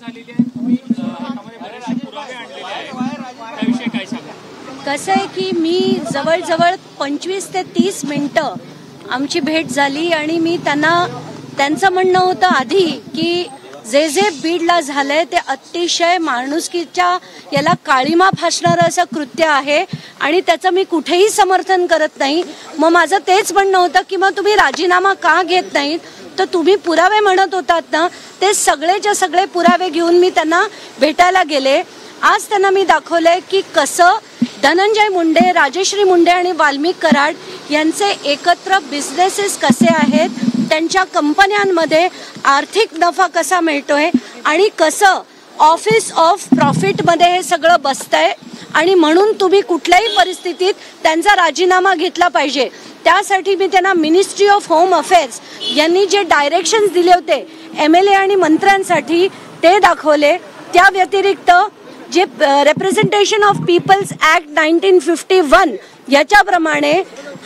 झालेली आहे, तुम्ही हातामध्ये बरेचसे पुरावे आणलेले आहेत, त्याविषयी काय सांगा? कसं आहे की मी जवळजवळ 25 ते 30 मिनिटं आमची भेट झाली आणि मी त्यांचं म्हणणं होतं आधी की जे जे बीडला झालंय ते अतिशय माणुसकीच्या याला काळीमा फासणारं असं कृत्य आहे आणि त्याचं मी कुठेही समर्थन करत नाही। मग माझं तेच म्हणणं होतं की मग तुम्ही राजीनामा का घेत नाहीत, तर तुम्ही पुरावे म्हणत होतात ना, ते सगळेच्या सगळे पुरावे घेऊन मी त्यांना भेटायला गेले। आज त्यांना मी दाखवलंय की कसं धनंजय मुंडे, राजश्री मुंडे आणि वाल्मिक कराड यांचे एकत्र बिझनेसेस कसे आहेत, त्यांच्या कंपन्यांमध्ये आर्थिक नफा कसा मिळतोय आणि कसं ऑफिस ऑफ प्रॉफिटमध्ये हे सगळं बसतंय आणि म्हणून तुम्ही कुठल्याही परिस्थितीत त्यांचा राजीनामा घेतला पाहिजे। त्यासाठी मी त्यांना मिनिस्ट्री ऑफ होम अफेअर्स यांनी जे डायरेक्शन्स दिले होते MLA आणि मंत्र्यांसाठी ते दाखवले। त्या व्यतिरिक्त जे रिप्रेझेंटेशन ऑफ पीपल्स ऍक्ट 1951 याच्याप्रमाणे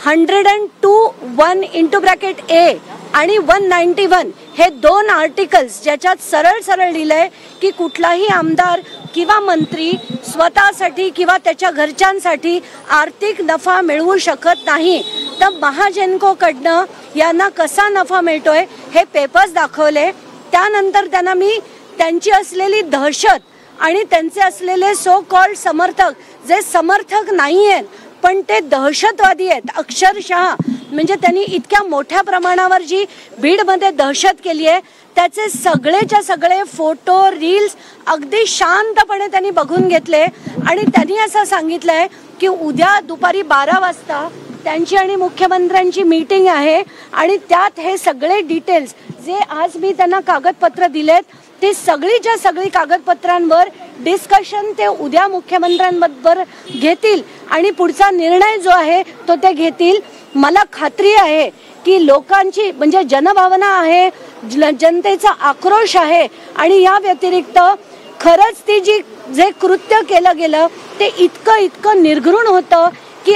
102(1)(a) आणि 191 हे 2 आर्टिकल्स ज्याच्यात सरळ सरळ लिहिलंय की कुठलाही आमदार किंवा मंत्री स्वतःसाठी किंवा त्याच्या घरच्यांसाठी आर्थिक नफा मिळवू शकत नाही। तर महाजनकोकडनं यांना कसा नफा मिळतोय हे पेपर्स दाखवले। त्यानंतर त्यांना मी त्यांची असलेली दहशत आणि त्यांचे असलेले सो कॉल्ड समर्थक, जे समर्थक नाही आहेत पण ते दहशतवादी आहेत अक्षरशः, म्हणजे त्यांनी इतक्या मोठ्या प्रमाणावर जी बीडमध्ये दहशत केली आहे त्याचे सगळेच्या सगळे फोटो रील्स अगदी शांतपणे त्यांनी बघून घेतले आणि त्यांनी असं सांगितलंय की उद्या दुपारी 12 वाजता त्यांची आणि मुख्यमंत्र्यांची मीटिंग आहे आणि त्यात हे सगळे डिटेल्स जे आज मी त्यांना कागदपत्र दिलेत ते सगळीच्या सगळी कागदपत्रांवर डिस्कशन ते उद्या मुख्यमंत्र्यांबरोबर घेतील आणि पुढचा निर्णय जो आहे तो ते घेतील। मला खात्री आहे की लोकांची म्हणजे जनभावना आहे, जनतेचा आक्रोश आहे आणि या व्यतिरिक्त खरंच ती जे कृत्य केलं गेलं ते इतकं निर्घृण होतं की